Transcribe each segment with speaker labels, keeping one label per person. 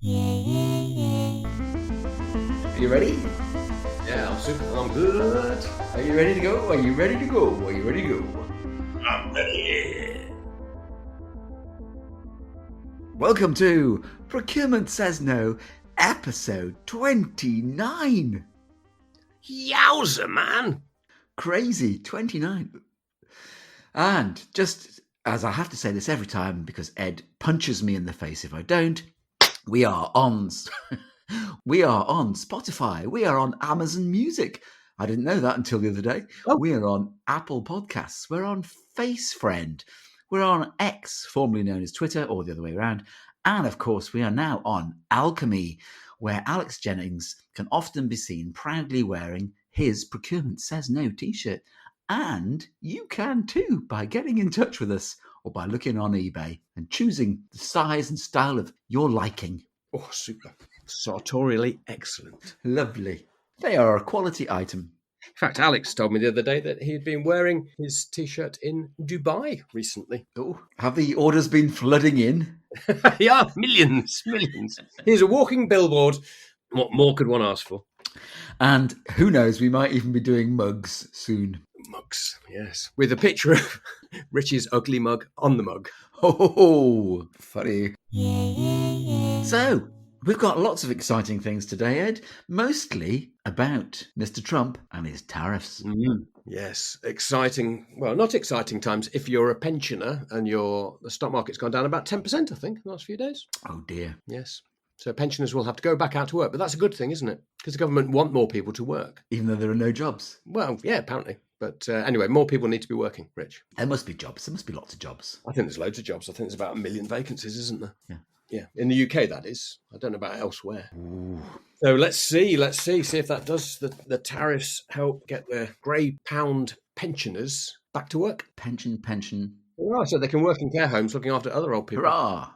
Speaker 1: Are you ready?
Speaker 2: Yeah, I'm super. I'm good.
Speaker 1: Are you ready to go? Are you ready to go? Are you ready to go?
Speaker 2: I'm ready.
Speaker 1: Welcome to Procurement Says No, episode 29.
Speaker 2: Yowza, man.
Speaker 1: Crazy, 29. And just as I have to say this every time because Ed punches me in the face if I don't, we are on Spotify. We are on Amazon Music. I didn't know that until the other day.
Speaker 2: Oh.
Speaker 1: We are on Apple Podcasts. We're on FaceFriend. We're on X, formerly known as Twitter, or the other way around. And of course, we are now on Alchemy, where Alex Jennings can often be seen proudly wearing his Procurement Says No t-shirt. And you can too by getting in touch with us or by looking on eBay and choosing the size and style of your liking.
Speaker 2: Oh, super. Sartorially excellent.
Speaker 1: Lovely. They are a quality item.
Speaker 2: In fact, Alex told me the other day that he'd been wearing his t-shirt in Dubai recently.
Speaker 1: Oh, have the orders been flooding in?
Speaker 2: Yeah, millions. Here's a walking billboard. What more could one ask for?
Speaker 1: And who knows, we might even be doing mugs soon.
Speaker 2: Mugs, yes. With a picture of Richie's ugly mug on the mug.
Speaker 1: Oh, funny. So, we've got lots of exciting things today, Ed. Mostly about Mr. Trump and his tariffs.
Speaker 2: Yes, exciting. Well, not exciting times if you're a pensioner and the stock market's gone down about 10%, I think, in the last few days.
Speaker 1: Oh, dear.
Speaker 2: Yes. So pensioners will have to go back out to work. But that's a good thing, isn't it? Because the government want more people to work.
Speaker 1: Even though there are no jobs.
Speaker 2: Well, yeah, apparently. But anyway, more people need to be working, Rich.
Speaker 1: There must be jobs. There must be lots of jobs.
Speaker 2: I think there's loads of jobs. I think there's about 1 million vacancies, isn't there?
Speaker 1: Yeah.
Speaker 2: Yeah. In the UK, that is. I don't know about elsewhere.
Speaker 1: Ooh.
Speaker 2: So let's see if that does the tariffs help get the grey pound pensioners back to work.
Speaker 1: Pension.
Speaker 2: Hurrah, so they can work in care homes looking after other old people.
Speaker 1: Hurrah!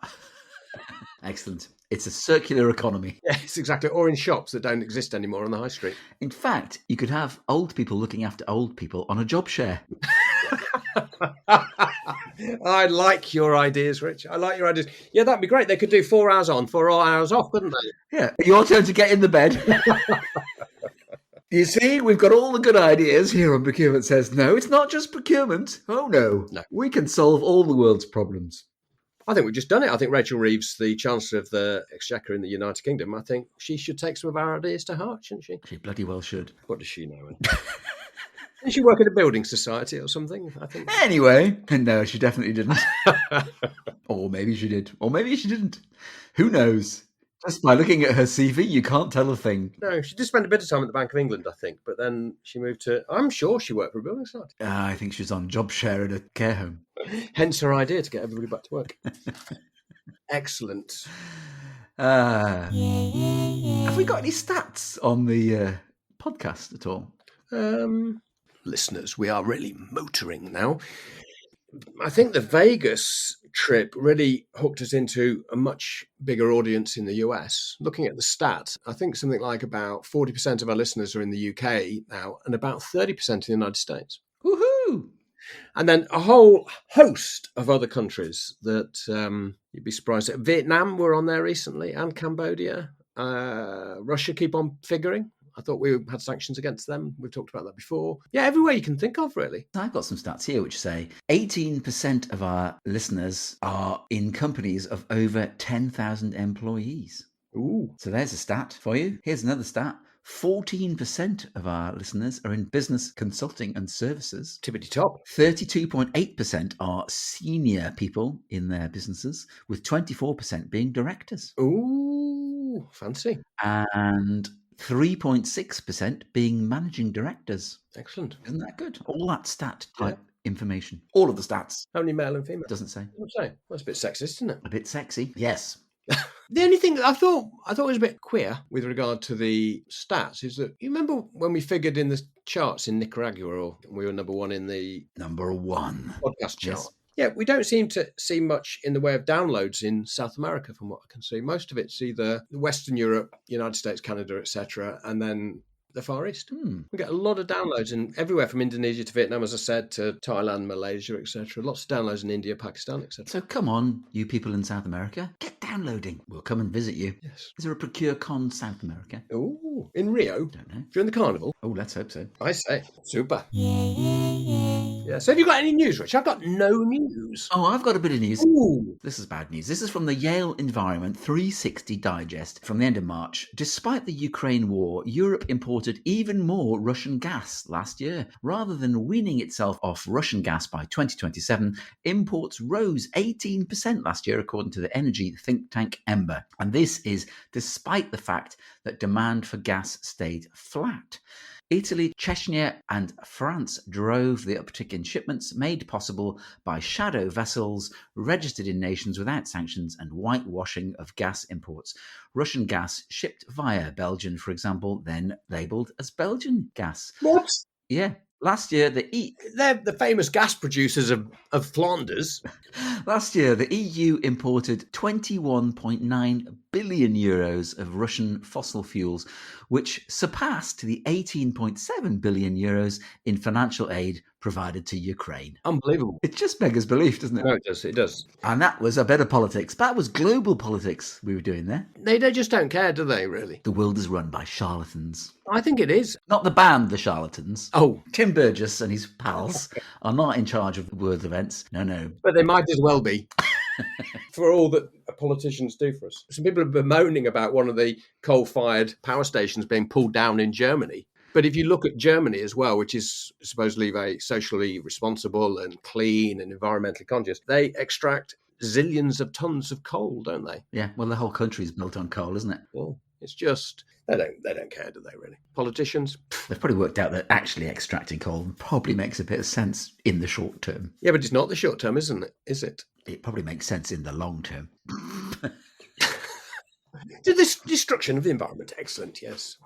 Speaker 1: Excellent. It's a circular economy.
Speaker 2: Yes, exactly. Or in shops that don't exist anymore on the high street.
Speaker 1: In fact, you could have old people looking after old people on a job share.
Speaker 2: I like your ideas, Rich. I like your ideas. Yeah, that'd be great. They could do 4 hours on, 4 hours off, couldn't they?
Speaker 1: Yeah, your turn to get in the bed. You see, we've got all the good ideas here on Procurement Says No. It's not just procurement. Oh, no. We can solve all the world's problems.
Speaker 2: I think we've just done it. I think Rachel Reeves, the Chancellor of the Exchequer in the United Kingdom, I think she should take some of our ideas to heart, shouldn't she?
Speaker 1: She bloody well should.
Speaker 2: What does she know? Did she work at a building society or something? I think.
Speaker 1: Anyway, no, she definitely didn't. Or maybe she did. Or maybe she didn't. Who knows? Just by looking at her CV, you can't tell a thing.
Speaker 2: No, she did spend a bit of time at the Bank of England, I think, but then she moved to... I'm sure she worked for a building society.
Speaker 1: I think she was on job share at a care home.
Speaker 2: Hence her idea to get everybody back to work. Excellent.
Speaker 1: Have we got any stats on the podcast at all?
Speaker 2: Listeners, we are really motoring now. I think the Vegas trip really hooked us into a much bigger audience in the US. Looking at the stats, I think something like about 40% of our listeners are in the UK now and about 30% in the United States.
Speaker 1: Woohoo!
Speaker 2: And then a whole host of other countries that you'd be surprised at. Vietnam were on there recently and Cambodia. Russia keep on figuring. I thought we had sanctions against them. We've talked about that before. Yeah, everywhere you can think of, really.
Speaker 1: I've got some stats here which say 18% of our listeners are in companies of over 10,000 employees.
Speaker 2: Ooh.
Speaker 1: So there's a stat for you. Here's another stat. 14% of our listeners are in business consulting and services.
Speaker 2: Tippity top.
Speaker 1: 32.8% are senior people in their businesses, with 24% being directors.
Speaker 2: Ooh, fancy.
Speaker 1: And 3.6% being managing directors.
Speaker 2: Excellent.
Speaker 1: Isn't that good? All that stat type information. All of the stats.
Speaker 2: Only male and female.
Speaker 1: Doesn't say.
Speaker 2: Doesn't say. That's a bit sexist, isn't it?
Speaker 1: A bit sexy. Yes.
Speaker 2: The only thing that I thought was a bit queer with regard to the stats is that you remember when we figured in the charts in Nicaragua, or we were number one in the podcast chart.
Speaker 1: Yes.
Speaker 2: Yeah, we don't seem to see much in the way of downloads in South America, from what I can see. Most of it's either Western Europe, United States, Canada, etc., and then the Far East.
Speaker 1: Hmm.
Speaker 2: We get a lot of downloads and everywhere from Indonesia to Vietnam, as I said, to Thailand, Malaysia, etc. Lots of downloads in India, Pakistan, etc.
Speaker 1: So come on, you people in South America, get downloading. We'll come and visit you.
Speaker 2: Yes.
Speaker 1: Is there a ProcureCon South America?
Speaker 2: Oh, in Rio?
Speaker 1: Don't know.
Speaker 2: During the carnival?
Speaker 1: Oh, let's hope so.
Speaker 2: I say. Super. Yeah. So have you got any news, Rich? I've got no news.
Speaker 1: Oh, I've got a bit of news.
Speaker 2: Ooh.
Speaker 1: This is bad news. This is from the Yale Environment 360 Digest from the end of March. Despite the Ukraine war, Europe imported even more Russian gas last year. Rather than weaning itself off Russian gas by 2027, imports rose 18% last year, according to the energy think tank Ember. And this is despite the fact that demand for gas stayed flat. Italy, Chechnya, and France drove the uptick in shipments made possible by shadow vessels registered in nations without sanctions and whitewashing of gas imports. Russian gas shipped via Belgium, for example, then labelled as Belgian gas.
Speaker 2: What?
Speaker 1: Yeah. Last year,
Speaker 2: They're the famous gas producers of Flanders.
Speaker 1: Last year, the EU imported 21.9 billion euros of Russian fossil fuels, which surpassed the 18.7 billion euros in financial aid provided to Ukraine.
Speaker 2: Unbelievable.
Speaker 1: It just beggars belief, doesn't it?
Speaker 2: No, it does. It does.
Speaker 1: And that was a bit of politics. That was global politics we were doing there.
Speaker 2: They just don't care, do they, really?
Speaker 1: The world is run by charlatans.
Speaker 2: I think it is.
Speaker 1: Not the band, the Charlatans.
Speaker 2: Oh.
Speaker 1: Tim Burgess and his pals are not in charge of world events. No.
Speaker 2: But they might as well be. For all that politicians do for us. Some people have been moaning about one of the coal-fired power stations being pulled down in Germany. But if you look at Germany as well, which is supposedly very socially responsible and clean and environmentally conscious, they extract zillions of tons of coal, don't they?
Speaker 1: Yeah, well, the whole country is built on coal, isn't it?
Speaker 2: Well, it's just they don't care, do they? Really? Politicians.
Speaker 1: They've probably worked out that actually extracting coal probably makes a bit of sense in the short term.
Speaker 2: Yeah, but it's not the short term, isn't it? Is it?
Speaker 1: It probably makes sense in the long term.
Speaker 2: The destruction of the environment. Excellent, yes.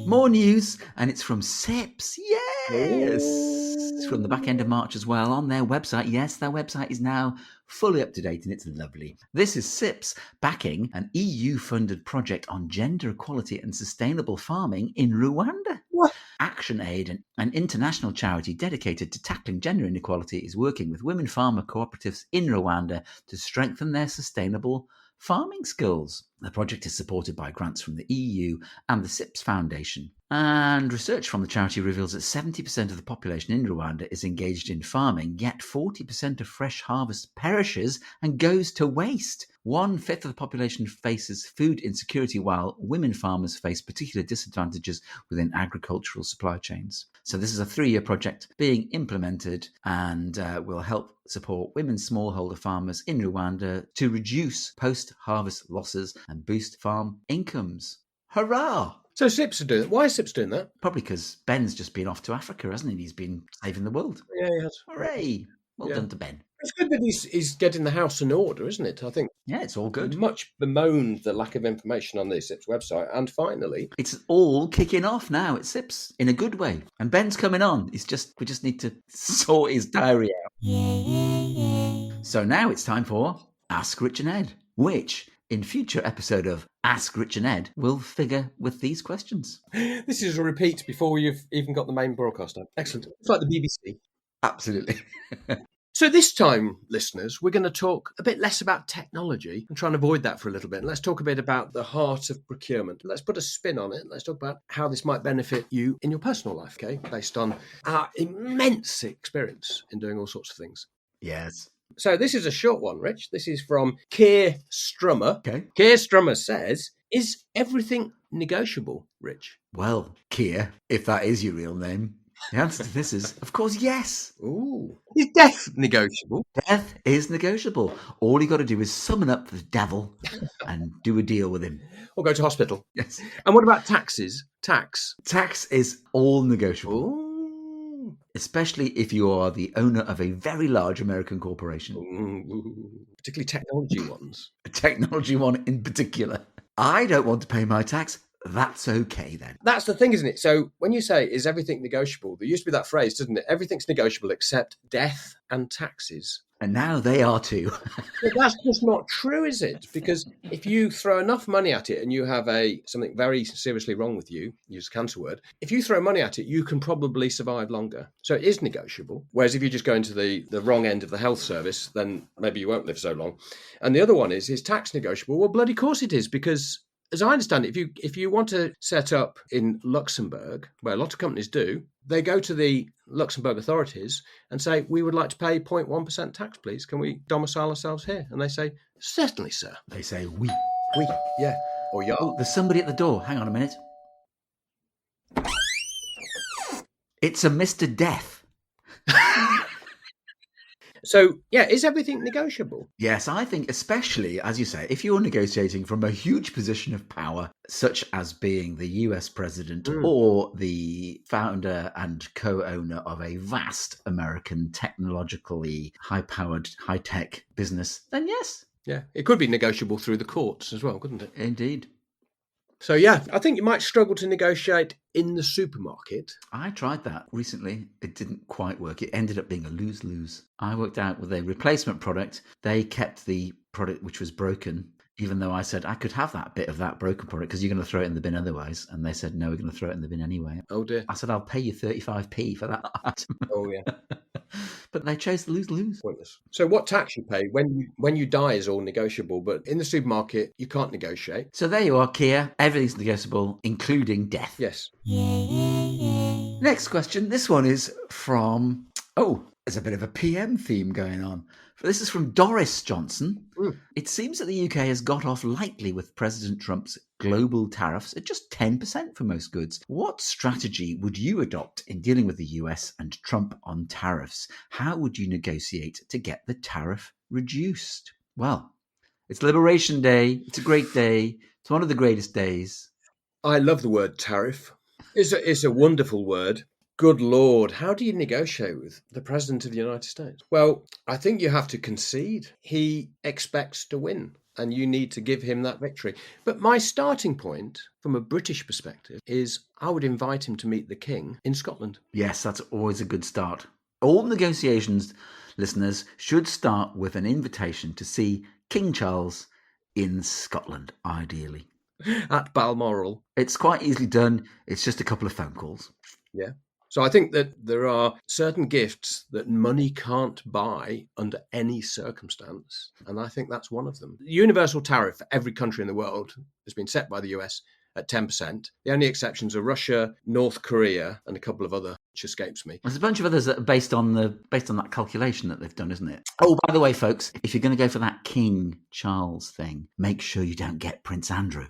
Speaker 1: More news, and it's from CIPS. Yes! It's from the back end of March as well on their website. Yes, their website is now fully up to date and it's lovely. This is CIPS backing an EU-funded project on gender equality and sustainable farming in Rwanda.
Speaker 2: What?
Speaker 1: ActionAid, an international charity dedicated to tackling gender inequality, is working with women farmer cooperatives in Rwanda to strengthen their sustainable farming skills. The project is supported by grants from the EU and the CIPS Foundation. And research from the charity reveals that 70% of the population in Rwanda is engaged in farming, yet 40% of fresh harvest perishes and goes to waste. 1/5 of the population faces food insecurity, while women farmers face particular disadvantages within agricultural supply chains. So this is a 3-year project being implemented and will help support women smallholder farmers in Rwanda to reduce post-harvest losses and boost farm incomes. Hurrah!
Speaker 2: So CIPS are doing that. Why is CIPS doing that?
Speaker 1: Probably because Ben's just been off to Africa, hasn't he? He's been saving the world.
Speaker 2: Yeah, he has.
Speaker 1: Hooray! Well
Speaker 2: Yeah.
Speaker 1: done to Ben.
Speaker 2: It's good that he's getting the house in order, isn't it? I think
Speaker 1: Yeah, it's all good.
Speaker 2: much bemoaned the lack of information on the CIPS website, and finally,
Speaker 1: It's all kicking off now at CIPS in a good way. And Ben's coming on. We just need to sort his diary out. So now it's time for Ask Rich and Ed, which in future episode of Ask Rich and Ed will figure with these questions.
Speaker 2: this is a repeat before you've even got the main broadcast on. Excellent. It's like the BBC.
Speaker 1: Absolutely.
Speaker 2: So this time, listeners, we're going to talk a bit less about technology and try and avoid that for a little bit. And let's talk a bit about the heart of procurement. Let's put a spin on it. Let's talk about how this might benefit you in your personal life, okay, based on our immense experience in doing all sorts of things.
Speaker 1: Yes.
Speaker 2: So this is a short one, Rich. This is from Keir Strummer.
Speaker 1: Okay.
Speaker 2: Keir Strummer says, is everything negotiable, Rich?
Speaker 1: Well, Keir, if that is your real name, the answer to this is, of course, yes.
Speaker 2: Ooh. Is death negotiable?
Speaker 1: Death is negotiable. All you got to do is summon up the devil and do a deal with him.
Speaker 2: Or go to hospital?
Speaker 1: Yes.
Speaker 2: And what about taxes? Tax?
Speaker 1: Tax is all negotiable.
Speaker 2: Ooh.
Speaker 1: Especially if you are the owner of a very large American corporation.
Speaker 2: Ooh. Particularly technology ones.
Speaker 1: A technology one in particular. I don't want to pay my tax. That's okay then.
Speaker 2: That's the thing, isn't it? So when you say, is everything negotiable? There used to be that phrase, didn't it? Everything's negotiable except death and taxes.
Speaker 1: And now they are too.
Speaker 2: But that's just not true, is it? Because if you throw enough money at it and you have something very seriously wrong with you, use a cancer word, if you throw money at it, you can probably survive longer. So it is negotiable. Whereas if you just go into the wrong end of the health service, then maybe you won't live so long. And the other one is tax negotiable? Well, bloody course it is, because as I understand it, if you want to set up in Luxembourg, where a lot of companies do, they go to the Luxembourg authorities and say, we would like to pay 0.1% tax, please. Can we domicile ourselves here? And they say, certainly, sir.
Speaker 1: They say, we.
Speaker 2: We, yeah. Or yeah.
Speaker 1: Oh, there's somebody at the door. Hang on a minute. It's a Mr. Death.
Speaker 2: So, yeah, is everything negotiable?
Speaker 1: Yes, I think especially, as you say, if you're negotiating from a huge position of power, such as being the US president or the founder and co-owner of a vast American technologically high-powered, high-tech business, then yes.
Speaker 2: Yeah, it could be negotiable through the courts as well, couldn't it?
Speaker 1: Indeed.
Speaker 2: So, yeah, I think you might struggle to negotiate in the supermarket.
Speaker 1: I tried that recently. It didn't quite work. It ended up being a lose-lose. I worked out with a replacement product. They kept the product which was broken, even though I said I could have that bit of that broken product because you're going to throw it in the bin otherwise. And they said, no, we're going to throw it in the bin anyway.
Speaker 2: Oh, dear.
Speaker 1: I said, I'll pay you 35p for that item.
Speaker 2: Oh, yeah.
Speaker 1: But they chose the lose-lose.
Speaker 2: Pointless. So what tax you pay when you die is all negotiable, but in the supermarket, you can't negotiate.
Speaker 1: So there you are, Kia. Everything's negotiable, including death.
Speaker 2: Yes.
Speaker 1: Next question. This one is from... Oh, there's a bit of a PM theme going on. This is from Doris Johnson. It seems that the UK has got off lightly with President Trump's global tariffs at just 10% for most goods. What strategy would you adopt in dealing with the US and Trump on tariffs? How would you negotiate to get the tariff reduced? Well, it's Liberation Day. It's a great day. It's one of the greatest days.
Speaker 2: I love the word tariff. It's a wonderful word. Good Lord, how do you negotiate with the President of the United States? Well, I think you have to concede. He expects to win, and you need to give him that victory. But my starting point, from a British perspective, is I would invite him to meet the King in Scotland.
Speaker 1: Yes, that's always a good start. All negotiations, listeners, should start with an invitation to see King Charles in Scotland, ideally.
Speaker 2: At Balmoral.
Speaker 1: It's quite easily done. It's just a couple of phone calls.
Speaker 2: Yeah. So I think that there are certain gifts that money can't buy under any circumstance. And I think that's one of them. The universal tariff for every country in the world has been set by the US at 10%. The only exceptions are Russia, North Korea, and a couple of other, which escapes me.
Speaker 1: There's a bunch of others that are based on that calculation that they've done, isn't it? Oh, by the way, folks, if you're going to go for that King Charles thing, make sure you don't get Prince Andrew.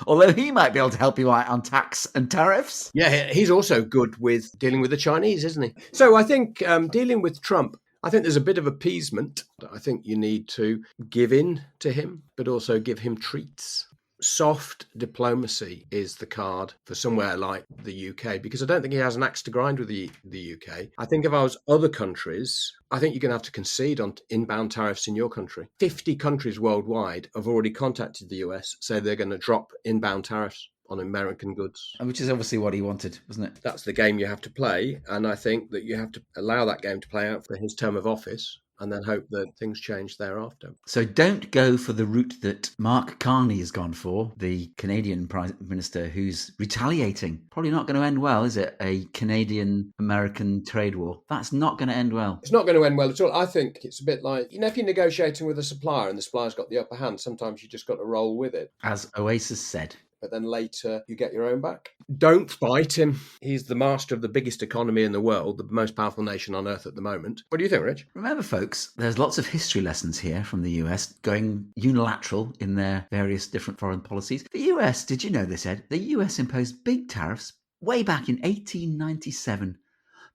Speaker 1: Although he might be able to help you out on tax and tariffs.
Speaker 2: Yeah, he's also good with dealing with the Chinese, isn't he? So I think dealing with Trump, I think there's a bit of appeasement. I think you need to give in to him, but also give him treats. Soft diplomacy is the card for somewhere like the UK, because I don't think he has an axe to grind with the UK. I think if I was other countries, I think you're going to have to concede on inbound tariffs in your country. 50 countries worldwide have already contacted the US, say they're going to drop inbound tariffs on American goods.
Speaker 1: Which is obviously what he wanted, wasn't it?
Speaker 2: That's the game you have to play, and I think that you have to allow that game to play out for his term of office, and then hope that things change thereafter. So
Speaker 1: don't go for the route that Mark Carney has gone for, the Canadian Prime Minister who's retaliating. Probably not going to end well, is it? A Canadian-American trade war. That's not going to end well.
Speaker 2: It's not going to end well at all. I think it's a bit like, if you're negotiating with a supplier and the supplier's got the upper hand, sometimes you just got to roll with it.
Speaker 1: As Oasis said.
Speaker 2: But then later you get your own back. Don't fight him. He's the master of the biggest economy in the world, the most powerful nation on earth at the moment. What do you think, Rich?
Speaker 1: Remember, folks, there's lots of history lessons here from the US going unilateral in their various different foreign policies. The US, did you know this, Ed? The US imposed big tariffs way back in 1897.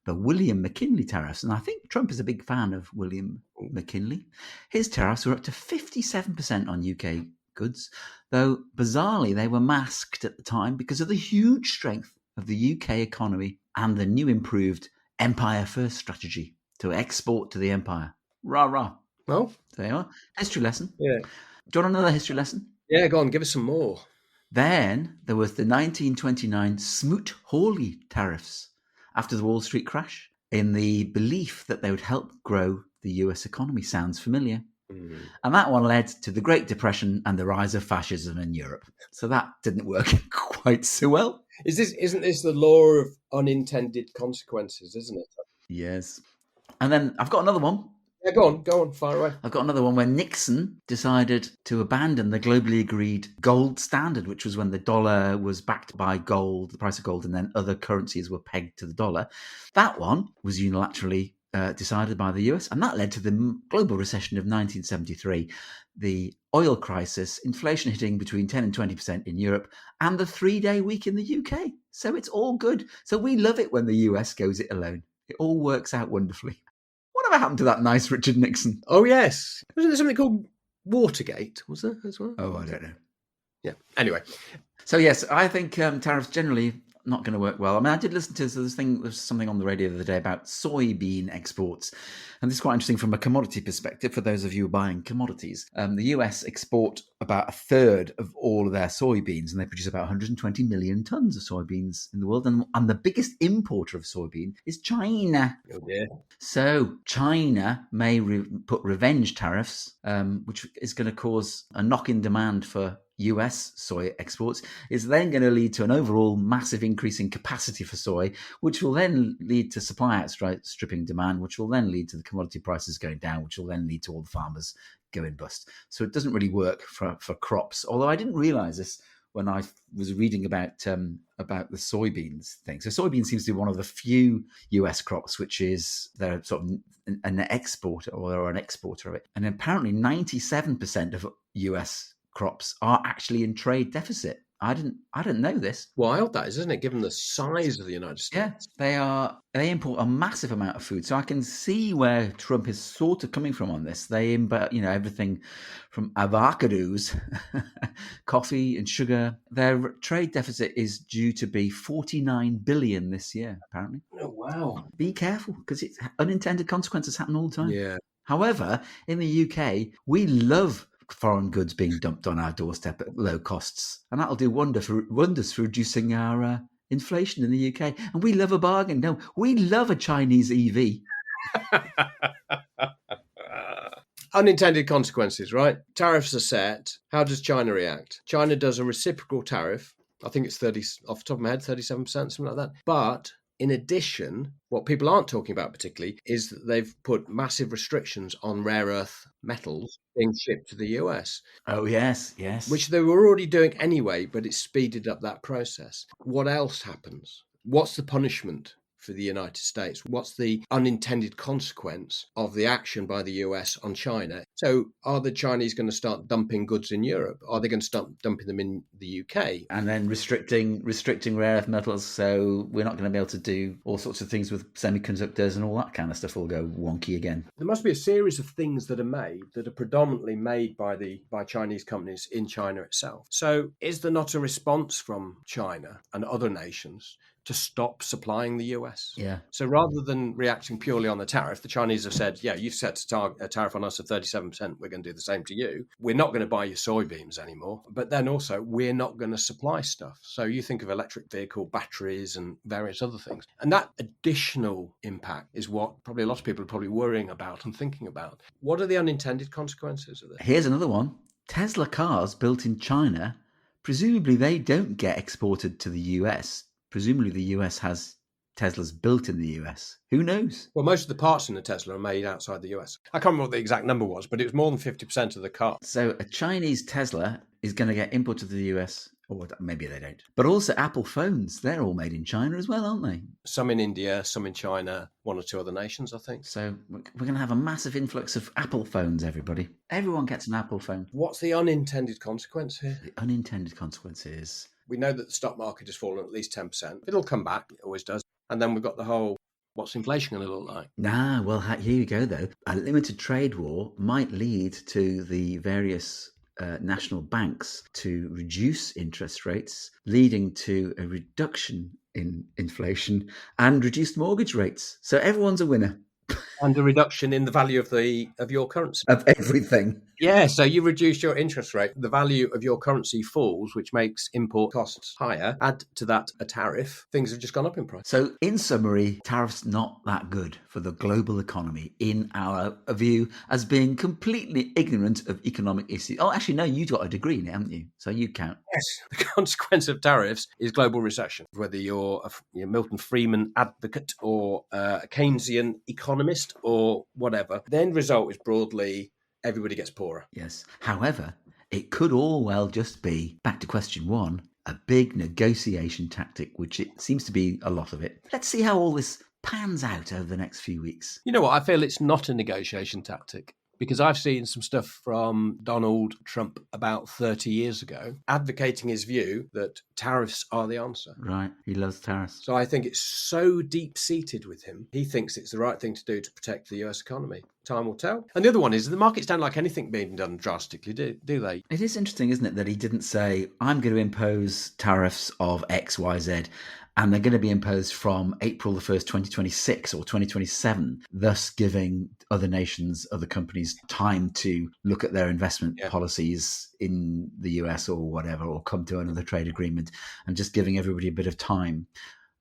Speaker 1: The William McKinley tariffs, and I think Trump is a big fan of William McKinley. His tariffs were up to 57% on UK goods, though bizarrely they were masked at the time because of the huge strength of the UK economy and the new improved Empire First strategy to export to the empire. Rah, rah.
Speaker 2: Well,
Speaker 1: there you are. History lesson.
Speaker 2: Yeah.
Speaker 1: Do you want another history lesson?
Speaker 2: Yeah, go on, give us some more.
Speaker 1: Then there was the 1929 Smoot-Hawley tariffs after the Wall Street crash. in the belief that they would help grow the US economy. Sounds familiar.
Speaker 2: Mm.
Speaker 1: And that one led to the Great Depression and the rise of fascism in Europe. So that didn't work quite so well.
Speaker 2: Isn't this the law of unintended consequences, isn't it?
Speaker 1: Yes. And then I've got another one.
Speaker 2: Yeah, go on, fire away.
Speaker 1: I've got another one where Nixon decided to abandon the globally agreed gold standard, which was when the dollar was backed by gold, the price of gold, and then other currencies were pegged to the dollar. That one was unilaterally decided by the US, and that led to the global recession of 1973, the oil crisis, inflation hitting between 10 and 20% in Europe, and the 3-day week in the UK. So it's all good. So we love it when the US goes it alone. It all works out wonderfully. Whatever happened to that nice Richard Nixon?
Speaker 2: Oh, yes. Wasn't there something called Watergate? Was there as well?
Speaker 1: Oh, I don't know.
Speaker 2: Yeah. Anyway.
Speaker 1: So, yes, I think tariffs generally not going to work well. I mean, I did listen to there's something on the radio the other day about soybean exports. And this is quite interesting from a commodity perspective for those of you buying commodities. The US export about a third of all of their soybeans, and they produce about 120 million tons of soybeans in the world. And the biggest importer of soybean is China.
Speaker 2: Oh, dear.
Speaker 1: So China may put revenge tariffs, which is going to cause a knock-in demand for US soy exports, is then going to lead to an overall massive increase in capacity for soy, which will then lead to supply outstripping demand, which will then lead to the commodity prices going down, which will then lead to all the farmers going bust. So it doesn't really work for crops, although I didn't realize this when I was reading about the soybeans thing. So soybean seems to be one of the few US crops which is they're sort of an exporter, or they're an exporter of it. And apparently 97% of US crops are actually in trade deficit. I didn't know this.
Speaker 2: Wild that is, isn't it? Given the size of the United States.
Speaker 1: Yeah, they import a massive amount of food. So I can see where Trump is sort of coming from on this. They import, everything from avocados, coffee and sugar. Their trade deficit is due to be 49 billion this year, apparently.
Speaker 2: Oh, wow.
Speaker 1: Be careful, because it's unintended consequences happen all the time.
Speaker 2: Yeah.
Speaker 1: However, in the UK, we love foreign goods being dumped on our doorstep at low costs, and that'll do wonders for reducing our inflation in the UK. And we love a bargain. No, we love a Chinese EV.
Speaker 2: Unintended consequences, right? Tariffs are set. How does China react? China does a reciprocal tariff. I think it's 30, off the top of my head, 37%, something like that. But in addition, what people aren't talking about particularly is that they've put massive restrictions on rare earth metals being shipped to the US.
Speaker 1: Oh, yes.
Speaker 2: Which they were already doing anyway, but it speeded up that process. What else happens? What's the punishment for the United States? What's the unintended consequence of the action by the US on China? So are the Chinese going to start dumping goods in Europe? Are they going to start dumping them in the UK?
Speaker 1: And then restricting rare earth metals, so we're not going to be able to do all sorts of things with semiconductors, and all that kind of stuff will go wonky again.
Speaker 2: There must be a series of things that are made that are predominantly made by Chinese companies in China itself. So is there not a response from China and other nations to stop supplying the US?
Speaker 1: Yeah.
Speaker 2: So rather than reacting purely on the tariff, the Chinese have said, yeah, you've set a tariff on us of 37%. We're going to do the same to you. We're not going to buy your soybeans anymore. But then also, we're not going to supply stuff. So you think of electric vehicle batteries and various other things. And that additional impact is what probably a lot of people are probably worrying about and thinking about. What are the unintended consequences of this?
Speaker 1: Here's another one. Tesla cars built in China, presumably they don't get exported to the US. Presumably the US has Teslas built in the US. Who knows?
Speaker 2: Well, most of the parts in the Tesla are made outside the US. I can't remember what the exact number was, but it was more than 50% of the car.
Speaker 1: So a Chinese Tesla is going to get imported to the US, or maybe they don't. But also Apple phones, they're all made in China as well, aren't they?
Speaker 2: Some in India, some in China, one or two other nations, I think.
Speaker 1: So we're going to have a massive influx of Apple phones, everybody. Everyone gets an Apple phone.
Speaker 2: What's the unintended consequence here?
Speaker 1: The unintended consequence is...
Speaker 2: We know that the stock market has fallen at least 10%. It'll come back. It always does. And then we've got the whole, what's inflation going to look like?
Speaker 1: Well, here you go, though. A limited trade war might lead to the various national banks to reduce interest rates, leading to a reduction in inflation and reduced mortgage rates. So everyone's a winner.
Speaker 2: And a reduction in the value of your currency.
Speaker 1: Of everything.
Speaker 2: Yeah, so you reduce your interest rate, the value of your currency falls, which makes import costs higher. Add to that a tariff, things have just gone up in price.
Speaker 1: So, in summary, tariffs not that good for the global economy, in our view, as being completely ignorant of economic issues. Oh, actually, no, you got a degree in it, haven't you? So you count.
Speaker 2: Yes, the consequence of tariffs is global recession. Whether you're a Milton Friedman advocate or a Keynesian economist or whatever, the end result is broadly everybody gets poorer.
Speaker 1: Yes. However, it could all well just be, back to question one, a big negotiation tactic, which it seems to be a lot of it. Let's see how all this pans out over the next few weeks.
Speaker 2: You know what? I feel it's not a negotiation tactic. Because I've seen some stuff from Donald Trump about 30 years ago advocating his view that tariffs are the answer.
Speaker 1: Right. He loves tariffs.
Speaker 2: So I think it's so deep-seated with him. He thinks it's the right thing to do to protect the US economy. Time will tell. And the other one is the markets don't like anything being done drastically, do they?
Speaker 1: It is interesting, isn't it, that he didn't say, I'm going to impose tariffs of X, Y, Z, and they're going to be imposed from April the 1st, 2026 or 2027, thus giving other nations, other companies time to look at their investment policies in the US or whatever, or come to another trade agreement, and just giving everybody a bit of time.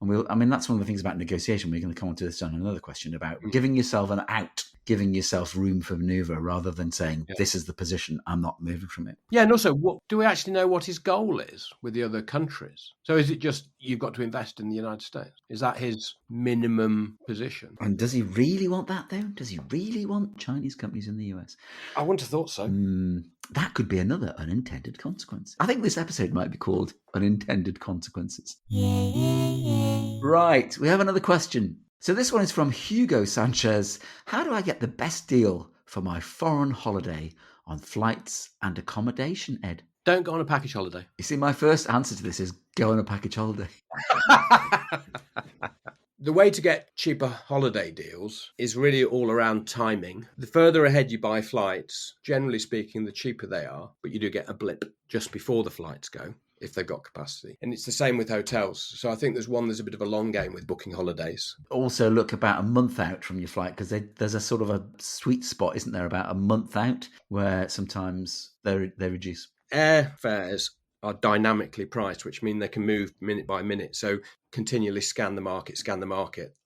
Speaker 1: And that's one of the things about negotiation. We're going to come on to this on another question about giving yourself an out, giving yourself room for maneuver rather than saying, this is the position, I'm not moving from it.
Speaker 2: Yeah, and also, do we actually know what his goal is with the other countries? So is it just you've got to invest in the United States? Is that his minimum position?
Speaker 1: And does he really want that, though? Does he really want Chinese companies in the US?
Speaker 2: I wouldn't have thought so.
Speaker 1: That could be another unintended consequence. I think this episode might be called Unintended Consequences. Right, we have another question. So this one is from Hugo Sanchez. How do I get the best deal for my foreign holiday on flights and accommodation, Ed?
Speaker 2: Don't go on a package holiday.
Speaker 1: You see, my first answer to this is go on a package holiday.
Speaker 2: The way to get cheaper holiday deals is really all around timing. The further ahead you buy flights, generally speaking, the cheaper they are, but you do get a blip just before the flights go, if they've got capacity. And it's the same with hotels. So I think there's a bit of a long game with booking holidays. Also
Speaker 1: look about a month out from your flight, because there's a sort of a sweet spot, isn't there, about a month out, where sometimes they reduce.
Speaker 2: Air fares are dynamically priced, which mean they can move minute by minute. So continually scan the market,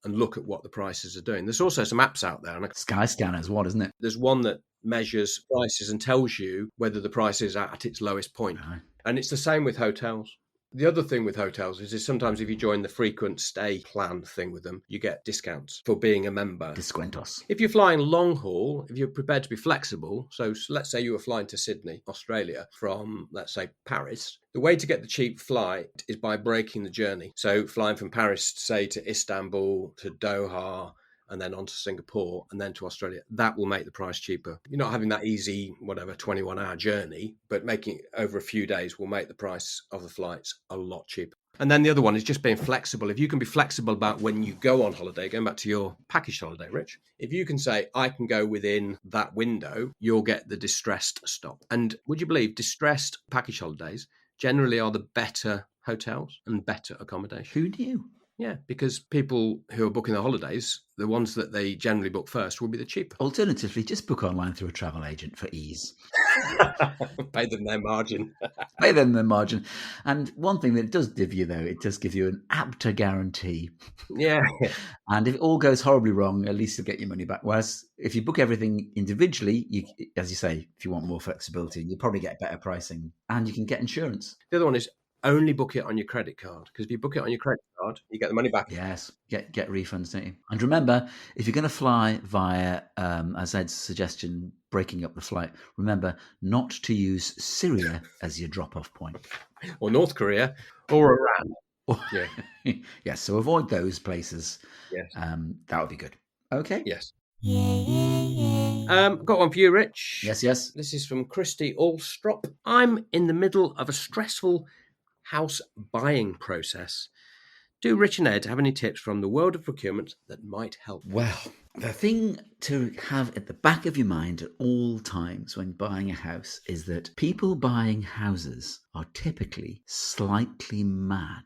Speaker 2: and look at what the prices are doing. There's also some apps out there.
Speaker 1: Skyscanner is one, isn't it?
Speaker 2: There's one that measures prices and tells you whether the price is at its lowest point.
Speaker 1: Right.
Speaker 2: And it's the same with hotels. The other thing with hotels is sometimes if you join the frequent stay plan thing with them, you get discounts for being a member.
Speaker 1: Descuentos.
Speaker 2: If you're flying long haul, if you're prepared to be flexible, so let's say you were flying to Sydney, Australia, from, let's say, Paris, the way to get the cheap flight is by breaking the journey. So flying from Paris, say, to Istanbul, to Doha, and then on to Singapore, and then to Australia. That will make the price cheaper. You're not having that easy, 21-hour journey, but making it over a few days will make the price of the flights a lot cheaper. And then the other one is just being flexible. If you can be flexible about when you go on holiday, going back to your package holiday, Rich, if you can say, I can go within that window, you'll get the distressed stop. And would you believe distressed package holidays generally are the better hotels and better accommodation?
Speaker 1: Who knew?
Speaker 2: Yeah, because people who are booking their holidays, the ones that they generally book first will be the cheaper.
Speaker 1: Alternatively, just book online through a travel agent for ease.
Speaker 2: Pay them their margin.
Speaker 1: Pay them their margin. And one thing that it does give you, though, it does give you an ABTA guarantee.
Speaker 2: Yeah.
Speaker 1: And if it all goes horribly wrong, at least you'll get your money back. Whereas if you book everything individually, you, as you say, if you want more flexibility, you'll probably get better pricing and you can get insurance.
Speaker 2: The other one is only book it on your credit card, because if you book it on your credit card, you get the money back.
Speaker 1: Yes, get refunds, don't you? And remember, if you're going to fly via, as Ed's suggestion, breaking up the flight, remember not to use Syria as your drop-off point.
Speaker 2: Or North Korea, or Iran.
Speaker 1: Yeah. Yes, so avoid those places.
Speaker 2: Yes.
Speaker 1: That would be good. Okay.
Speaker 2: Yes. Got one for you, Rich.
Speaker 1: Yes.
Speaker 2: This is from Christy Allstrop. I'm in the middle of a stressful house buying process. Do Rich and Ed have any tips from the world of procurement that might help?
Speaker 1: Well, the thing to have at the back of your mind at all times when buying a house is that people buying houses are typically slightly mad.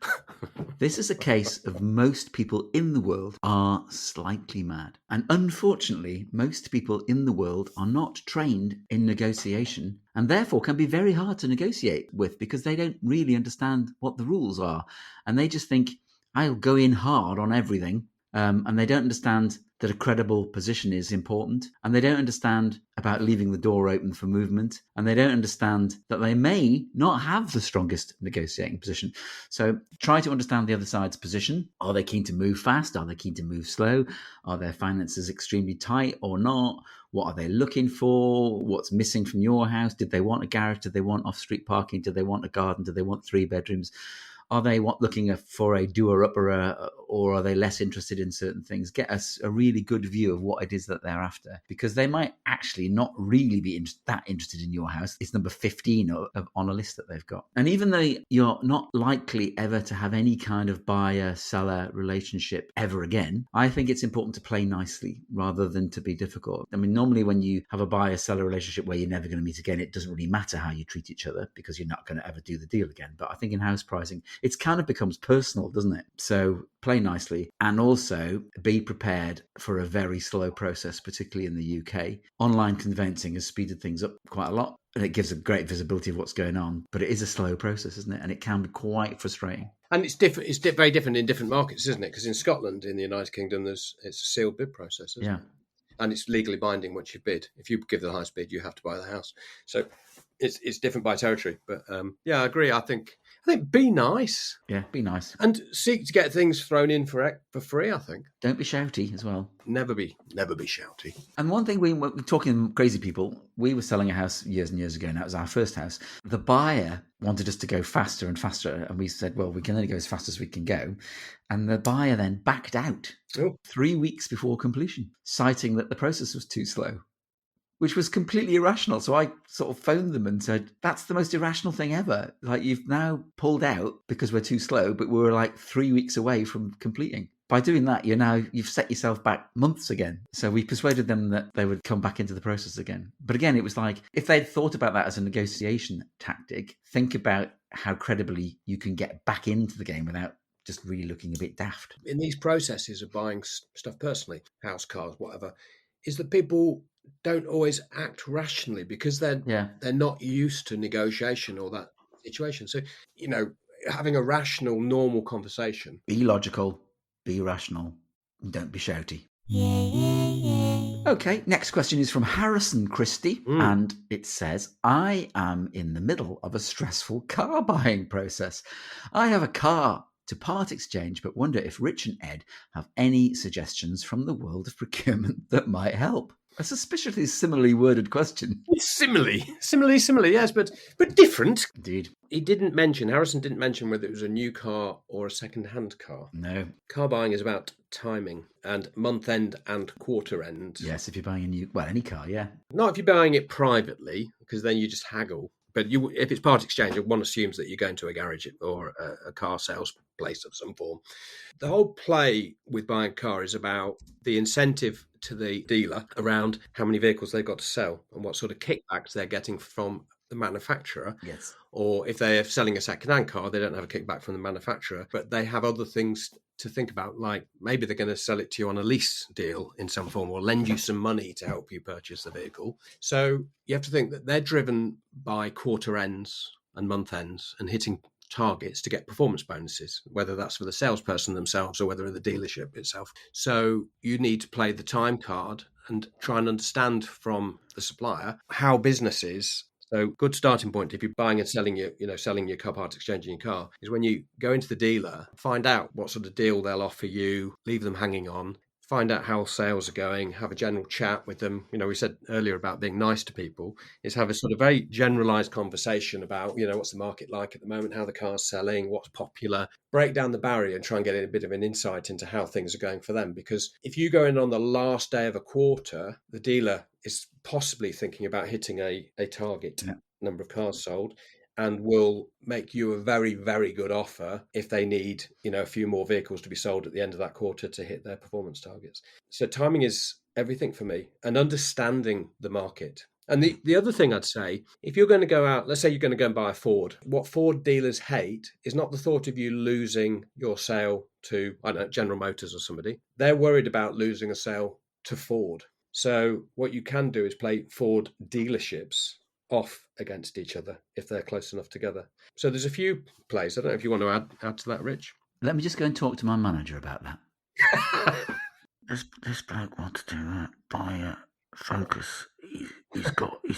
Speaker 1: This is a case of most people in the world are slightly mad. And unfortunately, most people in the world are not trained in negotiation and therefore can be very hard to negotiate with because they don't really understand what the rules are. And they just think, I'll go in hard on everything. And they don't understand that a credible position is important. And they don't understand about leaving the door open for movement. And they don't understand that they may not have the strongest negotiating position. So try to understand the other side's position. Are they keen to move fast? Are they keen to move slow? Are their finances extremely tight or not? What are they looking for? What's missing from your house? Did they want a garage? Did they want off-street parking? Did they want a garden? Did they want 3 bedrooms? Are they looking for a doer-upper, or are they less interested in certain things? Get us a really good view of what it is that they're after, because they might actually not really be that interested in your house. It's number 15 on a list that they've got. And even though you're not likely ever to have any kind of buyer-seller relationship ever again, I think it's important to play nicely rather than to be difficult. I mean, normally when you have a buyer-seller relationship where you're never going to meet again, it doesn't really matter how you treat each other because you're not going to ever do the deal again. But I think in house pricing, it kind of becomes personal, doesn't it? So play nicely and also be prepared for a very slow process, particularly in the UK. Online conveyancing has speeded things up quite a lot and it gives a great visibility of what's going on, but it is a slow process, isn't it? And it can be quite frustrating.
Speaker 2: And it's different. It's very different in different markets, isn't it? Because in Scotland, in the United Kingdom, it's a sealed bid process, isn't it? And it's legally binding once you bid. If you give the highest bid, you have to buy the house. So it's different by territory. But I agree. I think be nice.
Speaker 1: Yeah, be nice.
Speaker 2: And seek to get things thrown in for free, I think.
Speaker 1: Don't be shouty as well.
Speaker 2: Never be shouty.
Speaker 1: And one thing, we were talking crazy people, we were selling a house years and years ago, and that was our first house. The buyer wanted us to go faster and faster, and we said, well, we can only go as fast as we can go. And the buyer then backed out 3 weeks before completion, citing that the process was too slow, which was completely irrational. So I sort of phoned them and said, that's the most irrational thing ever. Like, you've now pulled out because we're too slow, but we were like 3 weeks away from completing. By doing that, you've set yourself back months again. So we persuaded them that they would come back into the process again. But again, it was like, if they'd thought about that as a negotiation tactic, think about how credibly you can get back into the game without just really looking a bit daft.
Speaker 2: In these processes of buying stuff personally, house, cars, whatever, is that people don't always act rationally because they're not used to negotiation or that situation. So, having a rational, normal conversation.
Speaker 1: Be logical, be rational, and don't be shouty. Okay, next question is from Harrison Christie, and it says, I am in the middle of a stressful car buying process. I have a car to part exchange, but wonder if Rich and Ed have any suggestions from the world of procurement that might help. A suspiciously similarly worded question.
Speaker 2: Similarly, yes, but different.
Speaker 1: Indeed.
Speaker 2: Harrison didn't mention whether it was a new car or a second-hand car.
Speaker 1: No.
Speaker 2: Car buying is about timing and month end and quarter end.
Speaker 1: Yes, if you're buying any car, yeah.
Speaker 2: Not if you're buying it privately, because then you just haggle. But if it's part exchange, one assumes that you're going to a garage or a car sales place of some form. The whole play with buying a car is about the incentive to the dealer around how many vehicles they've got to sell and what sort of kickbacks they're getting from the manufacturer.
Speaker 1: Yes.
Speaker 2: Or if they're selling a second-hand car, they don't have a kickback from the manufacturer, but they have other things to think about, like maybe they're going to sell it to you on a lease deal in some form or lend you some money to help you purchase the vehicle. So you have to think that they're driven by quarter ends and month ends and hitting targets to get performance bonuses, whether that's for the salesperson themselves or whether the dealership itself. So you need to play the time card and try and understand from the supplier how business is. So good starting point if you're buying and selling your car, part exchanging your car, is when you go into the dealer, find out what sort of deal they'll offer you, leave them hanging on, find out how sales are going, have a general chat with them. We said earlier about being nice to people, is have a sort of very generalized conversation about, what's the market like at the moment, how the car's selling, what's popular, break down the barrier and try and get a bit of an insight into how things are going for them. Because if you go in on the last day of a quarter, the dealer is possibly thinking about hitting a target number of cars sold. and will make you a very, very good offer if they need, a few more vehicles to be sold at the end of that quarter to hit their performance targets. So timing is everything for me, and understanding the market. And the other thing I'd say, if you're going to go out, let's say you're going to go and buy a Ford, what Ford dealers hate is not the thought of you losing your sale to, I don't know, General Motors or somebody. They're worried about losing a sale to Ford. So what you can do is play Ford dealerships off against each other if they're close enough together. So there's a few plays. I don't know if you want to add to that, Rich.
Speaker 1: Let me just go and talk to my manager about that. This bloke wants to buy a Focus. He's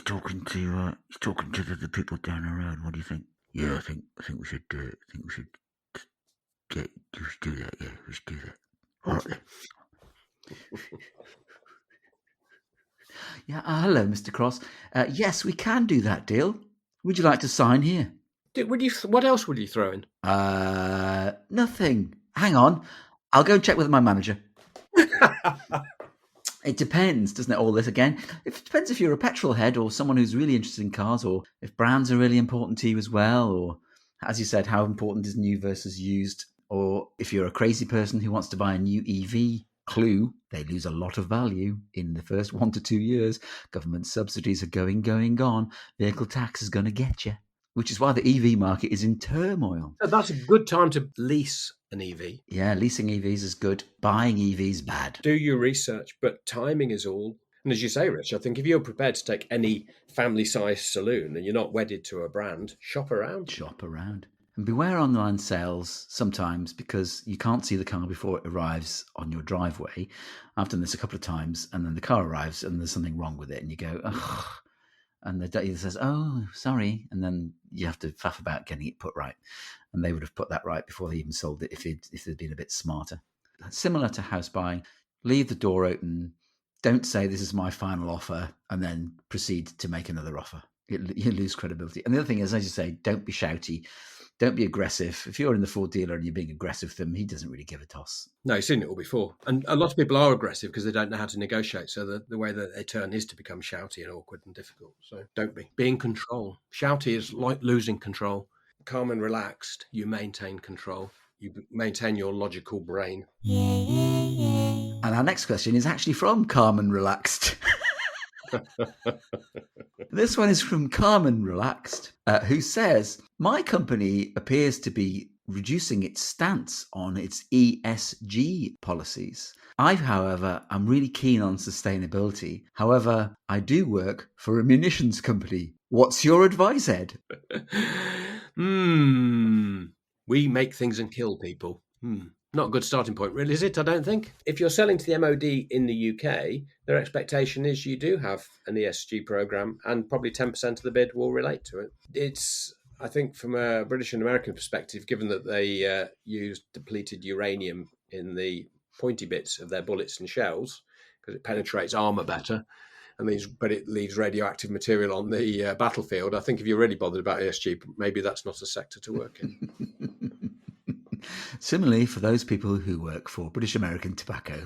Speaker 1: talking to the people down the road. What do you think? Yeah, I think we should do it. I think we should do that. Yeah, we should do that. All right then. Yeah, hello, Mr. Cross. Yes, we can do that deal. Would you like to sign here?
Speaker 2: What else would you throw in?
Speaker 1: Nothing. Hang on. I'll go and check with my manager. It depends, doesn't it, all this again? It depends if you're a petrol head or someone who's really interested in cars, or if brands are really important to you as well, or, as you said, how important is new versus used, or if you're a crazy person who wants to buy a new EV. Clue, they lose a lot of value in the first 1 to 2 years. Government subsidies are going, gone. Vehicle tax is going to get you, which is why the EV market is in turmoil.
Speaker 2: So that's a good time to lease an EV.
Speaker 1: Yeah, leasing EVs is good. Buying EVs bad.
Speaker 2: Do your research, but timing is all. And as you say, Rich, I think if you're prepared to take any family-sized saloon and you're not wedded to a brand, shop around.
Speaker 1: Shop around. And beware online sales sometimes, because you can't see the car before it arrives on your driveway. I've done this a couple of times, and then the car arrives and there's something wrong with it, and you go, ugh. And the dealer says, oh, sorry. And then you have to faff about getting it put right. And they would have put that right before they even sold it if they'd been a bit smarter. Similar to house buying, leave the door open. Don't say this is my final offer and then proceed to make another offer. You lose credibility. And the other thing is, as you say, don't be shouty. Don't be aggressive. If you're in the Ford dealer and you're being aggressive with them, he doesn't really give a toss.
Speaker 2: No, you've seen it all before. And a lot of people are aggressive because they don't know how to negotiate. So the way that they turn is to become shouty and awkward and difficult. So don't be. Be in control. Shouty is like losing control. Calm and relaxed, you maintain control. You maintain your logical brain.
Speaker 1: And our next question is actually from Calm and Relaxed. This one is from Carmen Relaxed, who says, my company appears to be reducing its stance on its ESG policies. I, however, am really keen on sustainability. However, I do work for a munitions company. What's your advice, Ed?
Speaker 2: We make things and kill people. Not a good starting point, really, is it? I don't think. If you're selling to the MOD in the UK, their expectation is you do have an ESG program, and probably 10% of the bid will relate to it. It's, I think, from a British and American perspective, given that they use depleted uranium in the pointy bits of their bullets and shells, because it penetrates armour better, but it leaves radioactive material on the battlefield. I think if you're really bothered about ESG, maybe that's not a sector to work in.
Speaker 1: Similarly, for those people who work for British American Tobacco.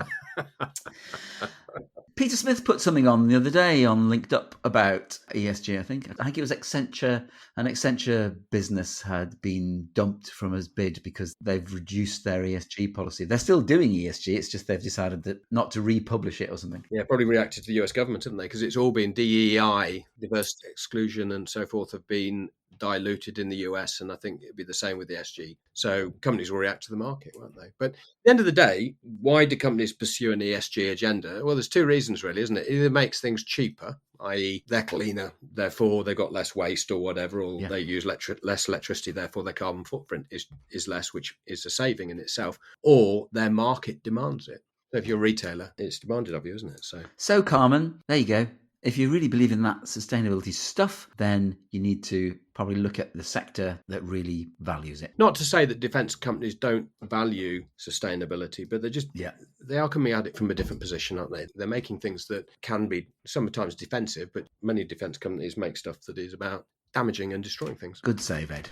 Speaker 1: Peter Smith put something on the other day on Linked Up about ESG, I think it was Accenture. An Accenture business had been dumped from his bid because they've reduced their ESG policy. They're still doing ESG, it's just they've decided that not to republish it or something.
Speaker 2: Yeah, probably reacted to the US government, haven't they? Because it's all been DEI, diversity, exclusion and so forth, have been diluted in the US, and I think it'd be the same with the SG. So companies will react to the market, won't they? But at the end of the day, why do companies pursue an ESG agenda? Well, there's two reasons, really, isn't it? Either makes things cheaper, i.e. they're cleaner, therefore they've got less waste or whatever, or they use less electricity, therefore their carbon footprint is less, which is a saving in itself, or their market demands it. So if you're a retailer, it's demanded of you, isn't it? So
Speaker 1: Carmen, there you go. If you really believe in that sustainability stuff, then you need to probably look at the sector that really values it.
Speaker 2: Not to say that defence companies don't value sustainability, but they are coming at it from a different position, aren't they? They're making things that can be sometimes defensive, but many defence companies make stuff that is about damaging and destroying things.
Speaker 1: Good save, Ed.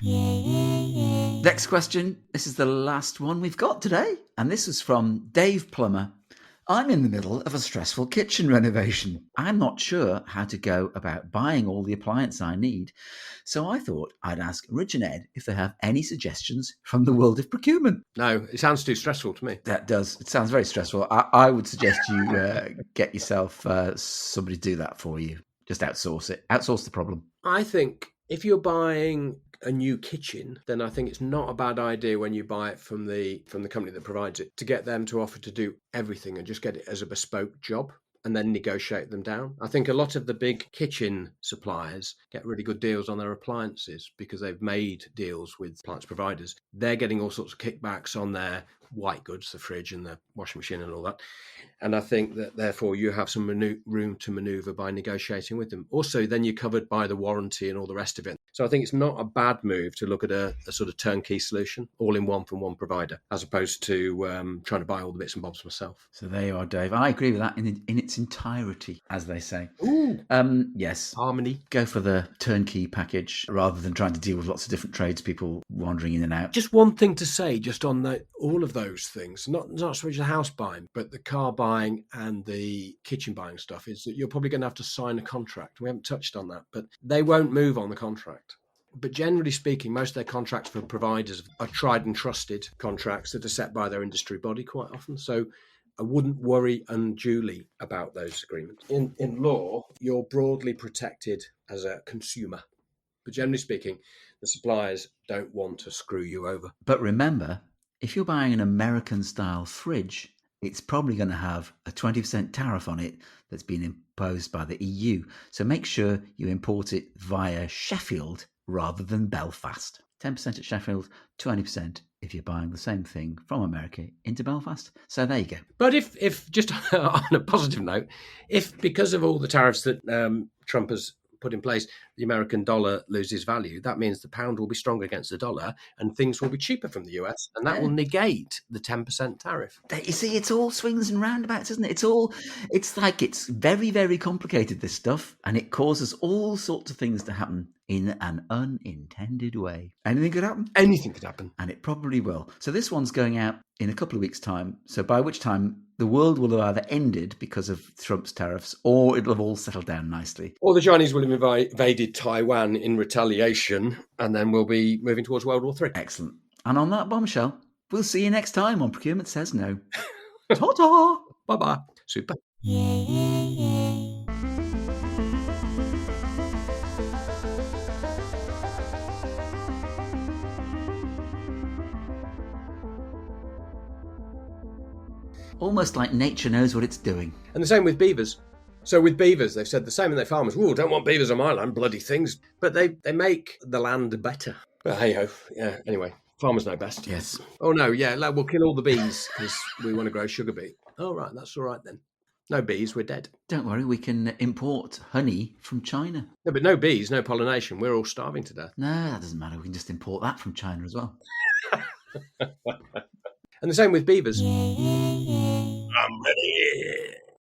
Speaker 1: Next question. This is the last one we've got today. And this is from Dave Plummer, I'm in the middle of a stressful kitchen renovation. I'm not sure how to go about buying all the appliance I need, so I thought I'd ask Rich and Ed if they have any suggestions from the world of procurement.
Speaker 2: No, it sounds too stressful to me.
Speaker 1: That does. It sounds very stressful. I would suggest you get yourself somebody to do that for you. Just outsource it. Outsource the problem.
Speaker 2: I think if you're buying a new kitchen, then I think it's not a bad idea when you buy it from the company that provides it to get them to offer to do everything and just get it as a bespoke job and then negotiate them down. I think a lot of the big kitchen suppliers get really good deals on their appliances because they've made deals with appliance providers. They're getting all sorts of kickbacks on their white goods, the fridge and the washing machine and all that. And I think that therefore you have some room to maneuver by negotiating with them. Also, then you're covered by the warranty and all the rest of it. So I think it's not a bad move to look at a sort of turnkey solution, all in one from one provider, as opposed to trying to buy all the bits and bobs myself.
Speaker 1: So there you are, Dave. I agree with that in its entirety, as they say.
Speaker 2: Ooh.
Speaker 1: Yes.
Speaker 2: Harmony.
Speaker 1: Go for the turnkey package rather than trying to deal with lots of different tradespeople wandering in and out.
Speaker 2: Just one thing to say, just on all of those things, not so much the house buying, but the car buying and the kitchen buying stuff, is that you're probably going to have to sign a contract. We haven't touched on that, but they won't move on the contract. But generally speaking, most of their contracts for providers are tried and trusted contracts that are set by their industry body quite often. So I wouldn't worry unduly about those agreements. In law, you're broadly protected as a consumer. But generally speaking, the suppliers don't want to screw you over.
Speaker 1: But remember, if you're buying an American-style fridge, it's probably going to have a 20% tariff on it that's been imposed by the EU. So make sure you import it via Sheffield rather than Belfast. 10% at Sheffield, 20% if you're buying the same thing from America into Belfast. So there you go.
Speaker 2: But if just on a positive note, if because of all the tariffs that Trump has put in place, the American dollar loses value, that means the pound will be stronger against the dollar and things will be cheaper from the US, and that will negate the 10% tariff.
Speaker 1: You see, it's all swings and roundabouts, isn't it? It's very, very complicated, this stuff, and it causes all sorts of things to happen in an unintended way. Anything could happen.
Speaker 2: Anything could happen.
Speaker 1: And it probably will. So this one's going out in a couple of weeks' time. So by which time the world will have either ended because of Trump's tariffs, or it'll have all settled down nicely.
Speaker 2: Or the Chinese will have invaded Taiwan in retaliation, and then we'll be moving towards World War III.
Speaker 1: Excellent. And on that bombshell, we'll see you next time on Procurement Says No. Ta-ta!
Speaker 2: Bye-bye. Super.
Speaker 1: Almost like nature knows what it's doing.
Speaker 2: And the same with beavers. So with beavers, they've said the same, and their farmers, don't want beavers on my land, bloody things. But they make the land better. Well, hey-ho. Yeah, anyway, farmers know best.
Speaker 1: Yes.
Speaker 2: Oh, no, yeah, we'll kill all the bees because we want to grow sugar beet. Oh, right, that's all right then. No bees, we're dead.
Speaker 1: Don't worry, we can import honey from China.
Speaker 2: No, but no bees, no pollination. We're all starving to death.
Speaker 1: No, that doesn't matter. We can just import that from China as well.
Speaker 2: And the same with beavers.